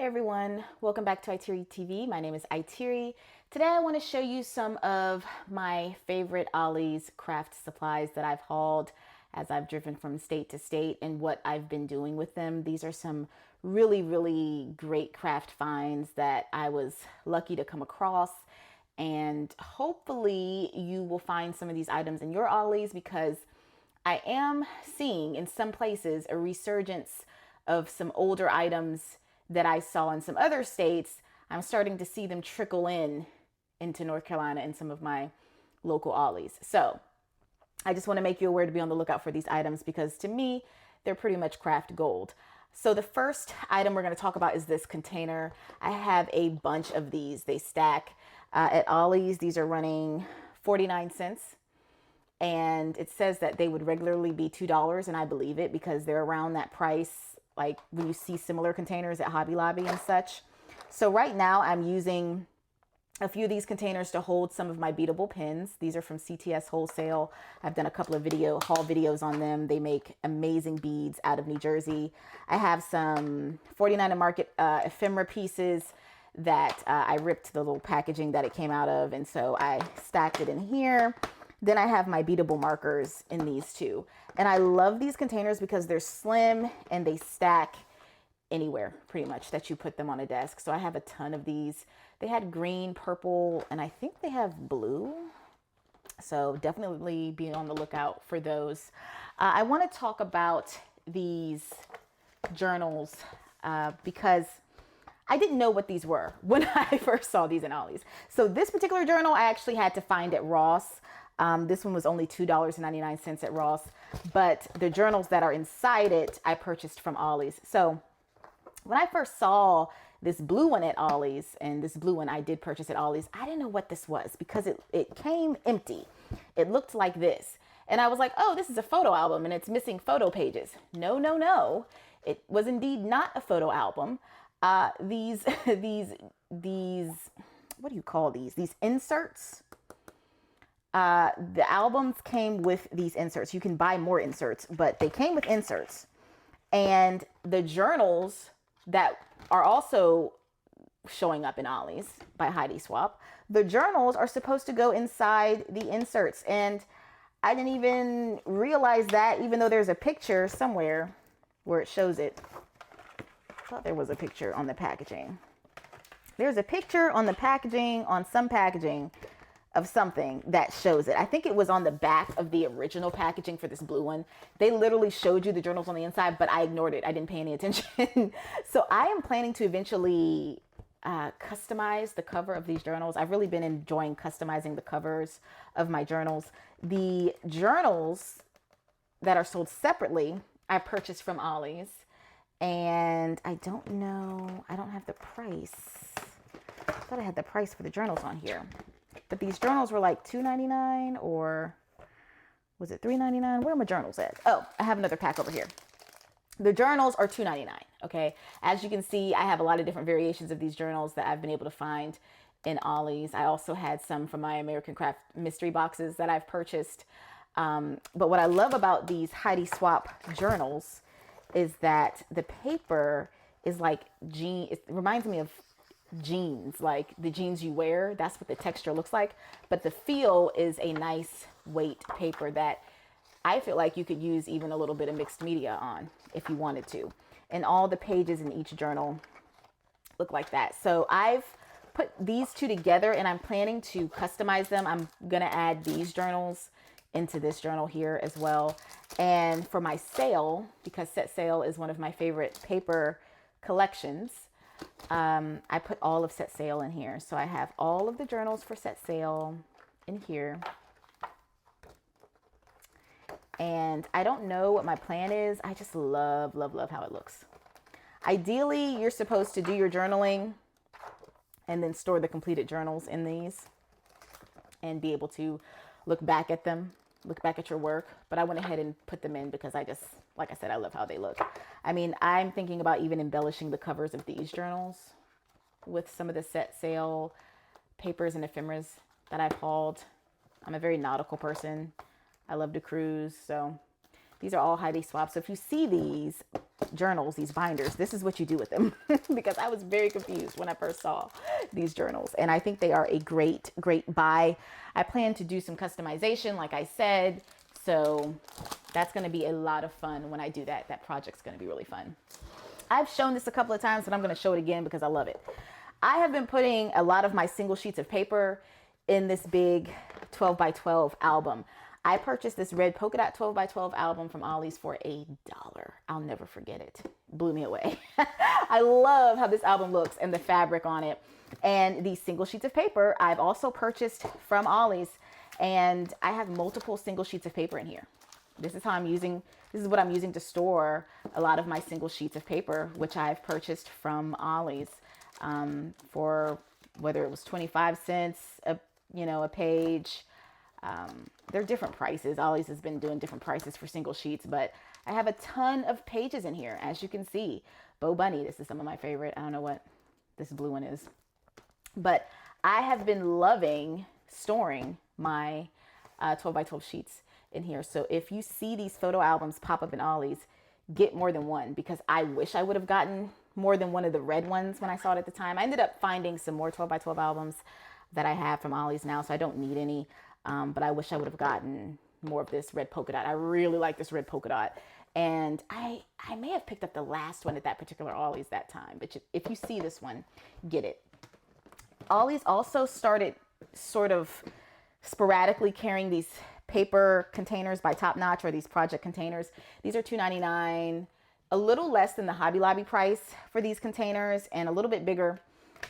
Hey everyone, welcome back to IteariTV. My name is Iteri. Today I want to show you some of my favorite Ollie's craft supplies that I've hauled as I've driven from state to state and what I've been doing with them. These are some really great craft finds that I was lucky to come across, and hopefully you will find some of these items in your Ollie's, because I am seeing in some places a resurgence of some older items that I saw in some other states. I'm starting to see them trickle into North Carolina and some of my local Ollies. So I just want to make you aware to be on the lookout for these items, because to me, they're pretty much craft gold. So the first item we're going to talk about is this container. I have a bunch of these. They stack at Ollies. These are running 49 cents. And it says that they would regularly be $2, and I believe it because they're around that price, like when you see similar containers at Hobby Lobby and such. So right now I'm using a few of these containers to hold some of my beadable pins. These are from CTS Wholesale. I've done a couple of haul videos on them. They make amazing beads out of New Jersey. I have some 49 and Market ephemera pieces that I ripped the little packaging that it came out of, and so I stacked it in here. Then I have my beadable markers in these two. And I love these containers because they're slim and they stack anywhere pretty much that you put them on a desk. So I have a ton of these. They had green, purple, and I think they have blue. So definitely be on the lookout for those. I want to talk about these journals because I didn't know what these were when I first saw these in Ollie's. So this particular journal I actually had to find at Ross. This one was only $2.99 at Ross, but the journals that are inside it, I purchased from Ollie's. So when I first saw this blue one at Ollie's, and this blue one I did purchase at Ollie's, I didn't know what this was because it came empty. It looked like this. And I was like, oh, this is a photo album and it's missing photo pages. No. It was indeed not a photo album. These, what do you call these? These inserts. The albums came with these inserts. You can buy more inserts, but they came with inserts. And the journals that are also showing up in Ollie's by Heidi Swap, the journals are supposed to go inside the inserts. And I didn't even realize that, even though there's a picture somewhere where it shows it. I thought there was a picture on the packaging. There's a picture on the packaging, on some packaging, of something that shows it. I think it was on the back of the original packaging for this blue one. They literally showed you the journals on the inside, but I ignored it. I didn't pay any attention. So I am planning to eventually customize the cover of these journals. I've really been enjoying customizing the covers of my journals. The journals that are sold separately, I purchased from Ollie's, and I don't know, I don't have the price. I thought I had the price for the journals on here. But these journals were like $2.99, or was it $3.99? Where are my journals at? Oh, I have another pack over here. The journals are $2.99. Okay. As you can see, I have a lot of different variations of these journals that I've been able to find in Ollie's. I also had some from my American Craft mystery boxes that I've purchased. But what I love about these Heidi Swap journals is that the paper is like jean. It reminds me of jeans, like the jeans you wear. That's what the texture looks like, but the feel is a nice weight paper that I feel like you could use even a little bit of mixed media on if you wanted to. And all the pages in each journal look like that. So I've put these two together and I'm planning to customize them. I'm gonna add these journals into this journal here as well. And for my sale, because Set Sail is one of my favorite paper collections, I put all of Set Sail in here. So I have all of the journals for Set Sail in here. And I don't know what my plan is. I just love how it looks. Ideally, you're supposed to do your journaling and then store the completed journals in these and be able to look back at them, look back at your work. But I went ahead and put them in because I just, like I said, I love how they look. I mean, I'm thinking about even embellishing the covers of these journals with some of the Set Sail papers and ephemeras that I've hauled. I'm a very nautical person. I love to cruise. So these are all Heidi Swap. So if you see these, journals, these binders, this is what you do with them because I was very confused when I first saw these journals, and I think they are a great buy. I plan to do some customization, like I said, so that's going to be a lot of fun when I do that. That project's going to be really fun. I've shown this a couple of times, but I'm going to show it again because I love it. I have been putting a lot of my single sheets of paper in this big 12 by 12 album. I purchased this red polka dot 12 by 12 album from Ollie's for $1. I'll never forget it. Blew me away. I love how this album looks and the fabric on it. And these single sheets of paper I've also purchased from Ollie's, and I have multiple single sheets of paper in here. This is what I'm using to store a lot of my single sheets of paper, which I've purchased from Ollie's for whether it was 25 cents a page. They're different prices. Ollie's has been doing different prices for single sheets, but I have a ton of pages in here, as you can see. Bo Bunny, this is some of my favorite. I don't know what this blue one is, but I have been loving storing my 12 by 12 sheets in here. So if you see these photo albums pop up in Ollie's, get more than one, because I wish I would have gotten more than one of the red ones when I saw it at the time. I ended up finding some more 12 by 12 albums that I have from Ollie's now, so I don't need any. But I wish I would have gotten more of this red polka dot. I really like this red polka dot. And I may have picked up the last one at that particular Ollie's that time. But if you see this one, get it. Ollie's also started sort of sporadically carrying these paper containers by Top Notch, or these project containers. These are $2.99, a little less than the Hobby Lobby price for these containers, and a little bit bigger.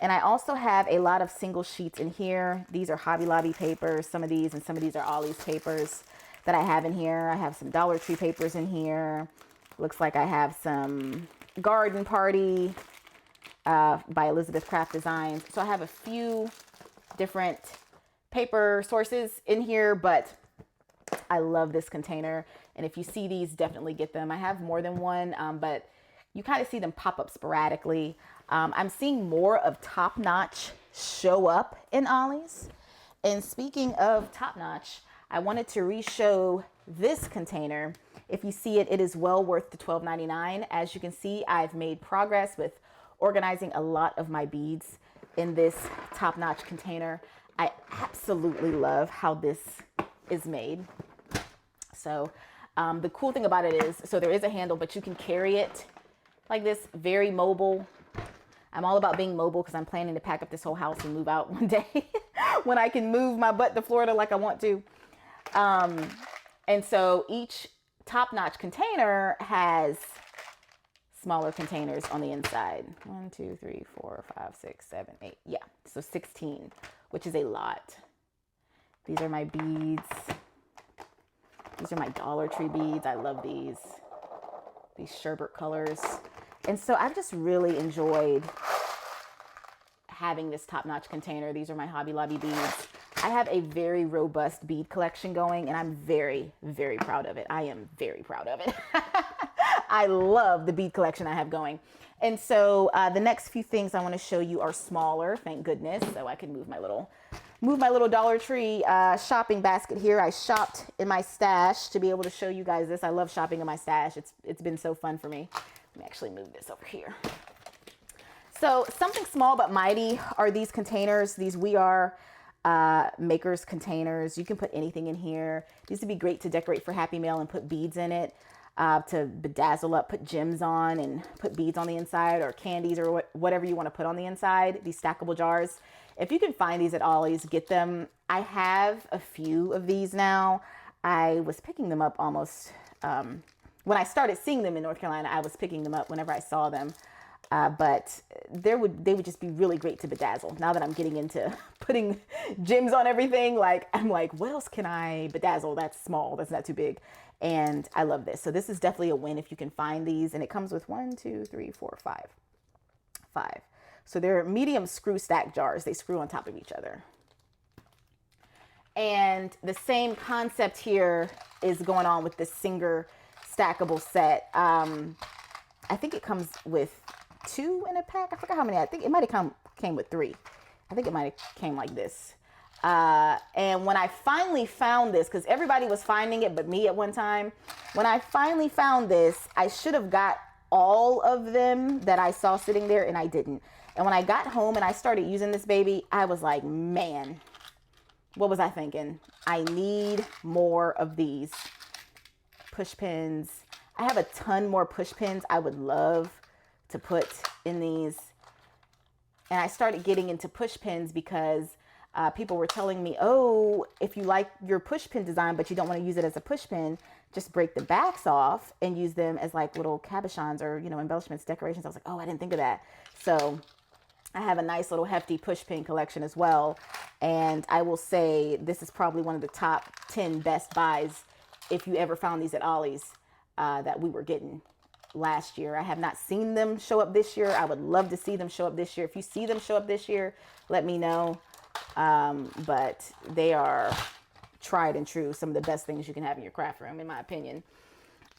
And I also have a lot of single sheets in here. These are Hobby Lobby papers, some of these, and some of these are Ollie's papers that I have in here. I have some Dollar Tree papers in here. Looks like I have some Garden Party by Elizabeth Craft Designs. So I have a few different paper sources in here, but I love this container. And if you see these, definitely get them. I have more than one, but you kind of see them pop up sporadically. I'm seeing more of Top Notch show up in Ollie's. And speaking of Top Notch, I wanted to re-show this container. If you see it, it is well worth the $12.99. As you can see, I've made progress with organizing a lot of my beads in this Top Notch container. I absolutely love how this is made. So the cool thing about it is, so there is a handle, but you can carry it like this, very mobile. I'm all about being mobile because I'm planning to pack up this whole house and move out one day when I can move my butt to Florida like I want to. And so each Top Notch container has smaller containers on the inside. 1, 2, 3, 4, 5, 6, 7, 8. Yeah, so 16, which is a lot. These are my beads. These are my Dollar Tree beads. I love these sherbet colors. And so I've just really enjoyed having this Top Notch container. These are my Hobby Lobby beads. I have a very robust bead collection going, and I'm very, very proud of it. I am very proud of it. I love the bead collection I have going. And so the next few things I want to show you are smaller, thank goodness. So I can move my little Dollar Tree shopping basket here. I shopped in my stash to be able to show you guys this. I love shopping in my stash. It's been so fun for me. Let me actually move this over here. So something small but mighty are these containers. These We Are Makers containers. You can put anything in here. These would be great to decorate for Happy Mail and put beads in it, to bedazzle up, put gems on and put beads on the inside, or candies, or whatever you want to put on the inside. These stackable jars. If you can find these at Ollie's, get them. I have a few of these now. I was picking them up almost when I started seeing them in North Carolina. I was picking them up whenever I saw them. But they would just be really great to bedazzle. Now that I'm getting into putting gems on everything, I'm like, what else can I bedazzle? That's small. That's not too big. And I love this. So this is definitely a win if you can find these. And it comes with 1, 2, 3, 4, 5. So they're medium screw stack jars. They screw on top of each other. And the same concept here is going on with this Singer stackable set. I think it comes with 2 in a pack. I forgot how many. I think it might have came with 3. I think it might have came like this. And when I finally found this, because everybody was finding it but me at one time, when I finally found this, I should have got all of them that I saw sitting there, and I didn't. And when I got home and I started using this baby, I was like, man, what was I thinking? I need more of these push pins. I have a ton more push pins I would love to put in these. And I started getting into push pins because people were telling me, oh, if you like your push pin design, but you don't want to use it as a push pin, just break the backs off and use them as like little cabochons or, embellishments, decorations. I was like, oh, I didn't think of that. So I have a nice little hefty push pin collection as well. And I will say this is probably one of the top 10 best buys if you ever found these at Ollie's that we were getting last year. I have not seen them show up this year. I would love to see them show up this year. If you see them show up this year, let me know. But they are tried and true, some of the best things you can have in your craft room, in my opinion.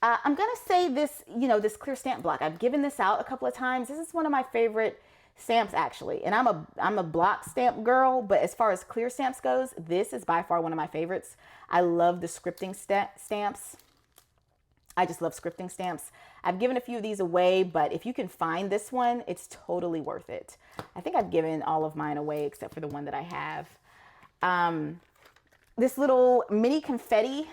I'm going to say this, this clear stamp block. I've given this out a couple of times. This is one of my favorite stamps, actually. And I'm a block stamp girl, but as far as clear stamps goes, this is by far one of my favorites. I love the scripting stamps. I just love scripting stamps. I've given a few of these away, but if you can find this one, it's totally worth it. I think I've given all of mine away except for the one that I have. This little mini confetti,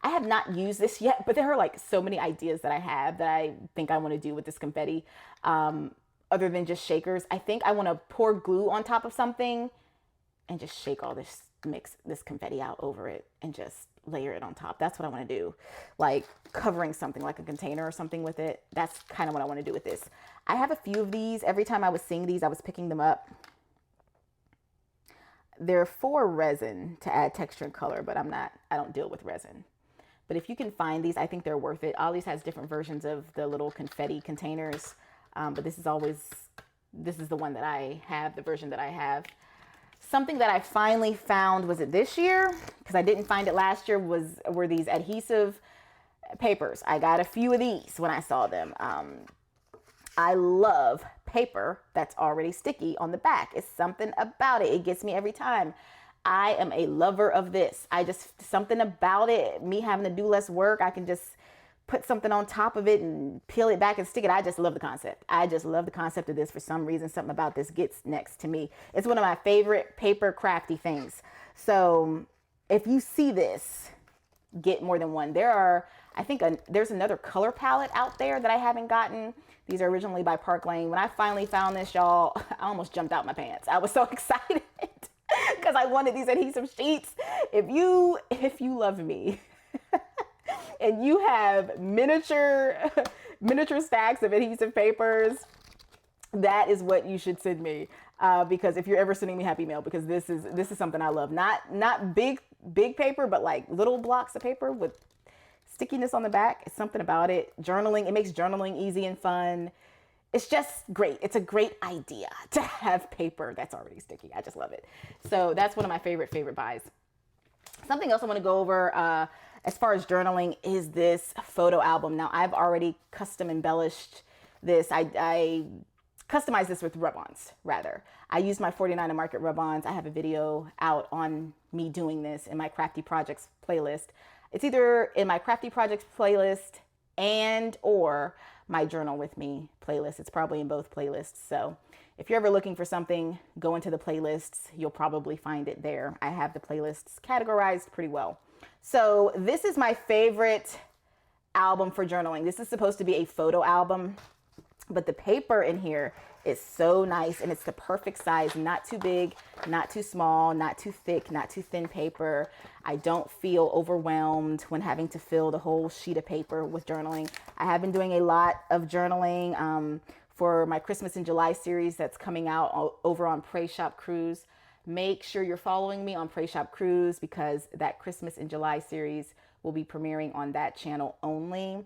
I have not used this yet, but there are like so many ideas that I have that I think I want to do with this confetti. Other than just shakers, I think I want to pour glue on top of something and just shake all this, mix this confetti out over it and just layer it on top. That's what I want to do. Like covering something like a container or something with it. That's kind of what I want to do with this. I have a few of these. Every time I was seeing these, I was picking them up. They're for resin to add texture and color, but I don't deal with resin. But if you can find these, I think they're worth it. Ollie's has different versions of the little confetti containers. But this is the one that I have, the version that I have. Something that I finally found, was it this year? Because I didn't find it last year, were these adhesive papers. I got a few of these when I saw them. I love paper that's already sticky on the back. It's something about it. It gets me every time. I am a lover of this. Something about it, me having to do less work, I can just put something on top of it and peel it back and stick it. I just love the concept. I just love the concept of this for some reason. Something about this gets next to me. It's one of my favorite paper crafty things. So if you see this, get more than one. There's another color palette out there that I haven't gotten. These are originally by Park Lane. When I finally found this, y'all, I almost jumped out my pants. I was so excited because I wanted these adhesive sheets. If you love me, and you have miniature stacks of adhesive papers, that is what you should send me. Because if you're ever sending me happy mail, because this is something I love. Not big paper, but like little blocks of paper with stickiness on the back. It's something about it. Journaling, it makes journaling easy and fun. It's just great. It's a great idea to have paper that's already sticky. I just love it. So that's one of my favorite buys. Something else I want to go over as far as journaling is this photo album. Now, I've already custom embellished this. I customized this with rub-ons, rather. I used my 49 and Market rub-ons. I have a video out on me doing this in my Crafty Projects playlist. It's either in my Crafty Projects playlist and or my Journal With Me playlist. It's probably in both playlists. So if you're ever looking for something, go into the playlists. You'll probably find it there. I have the playlists categorized pretty well. So this is my favorite album for journaling. This is supposed to be a photo album, but the paper in here is so nice and it's the perfect size. Not too big, not too small, not too thick, not too thin paper. I don't feel overwhelmed when having to fill the whole sheet of paper with journaling. I have been doing a lot of journaling for my Christmas in July series that's coming out over on Pray Shop Cruise. Make sure you're following me on Pray Shop Cruise because that Christmas in July series will be premiering on that channel only.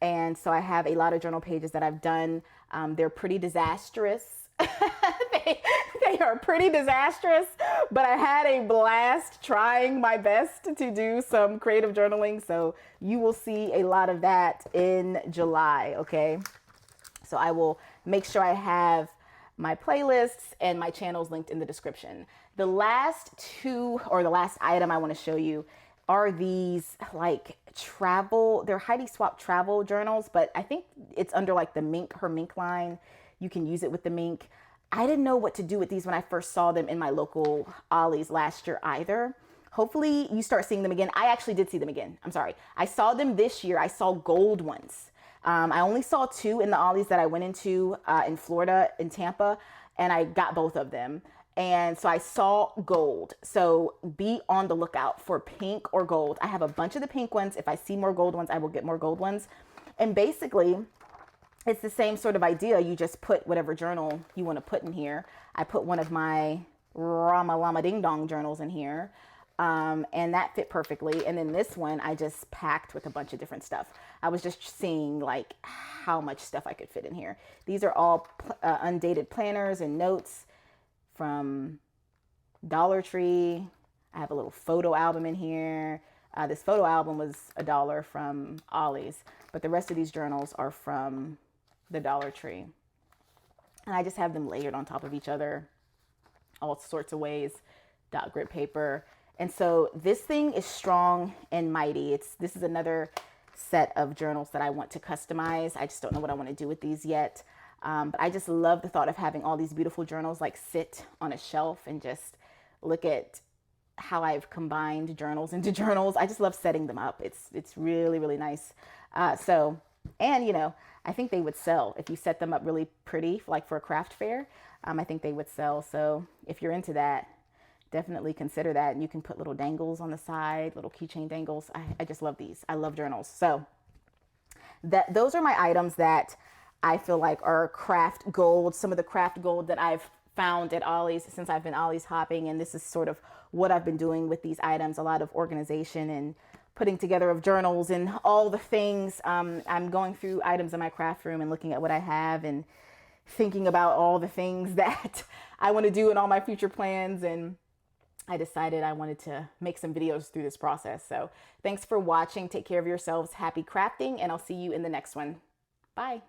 And so I have a lot of journal pages that I've done. They're pretty disastrous. they are pretty disastrous, but I had a blast trying my best to do some creative journaling. So you will see a lot of that in July, okay? So I will make sure I have my playlists and my channels linked in the description. The last item I want to show you are these like travel, they're Heidi Swapp travel journals, but I think it's under like the mink, her mink line. You can use it with the mink. I didn't know what to do with these when I first saw them in my local Ollie's last year either. Hopefully you start seeing them again. I actually did see them again. I'm sorry. I saw them this year. I saw gold ones. I only saw two in the Ollie's that I went into in Florida, in Tampa, and I got both of them. And so I saw gold. So be on the lookout for pink or gold. I have a bunch of the pink ones. If I see more gold ones, I will get more gold ones. And basically, it's the same sort of idea. You just put whatever journal you want to put in here. I put one of my Rama Lama Ding Dong journals in here. And that fit perfectly. And then this one, I just packed with a bunch of different stuff. I was just seeing like how much stuff I could fit in here. These are all undated planners and notes from Dollar Tree. I have a little photo album in here. This photo album was $1 from Ollie's, but the rest of these journals are from the Dollar Tree. And I just have them layered on top of each other, all sorts of ways, dot grid paper. And so this thing is strong and mighty. This is another set of journals that I want to customize. I just don't know what I want to do with these yet. But I just love the thought of having all these beautiful journals like sit on a shelf and just look at how I've combined journals into journals. I just love setting them up. It's really, really nice. And you know, I think they would sell if you set them up really pretty, like for a craft fair. I think they would sell. So if you're into that, definitely consider that. And you can put little dangles on the side, little keychain dangles. I just love these. I love journals. So those are my items that I feel like are craft gold. Some of the craft gold that I've found at Ollie's since I've been Ollie's hopping. And this is sort of what I've been doing with these items, a lot of organization and putting together of journals and all the things. I'm going through items in my craft room and looking at what I have and thinking about all the things that I want to do in all my future plans. And I decided I wanted to make some videos through this process. So thanks for watching. Take care of yourselves. Happy crafting, and I'll see you in the next one. Bye.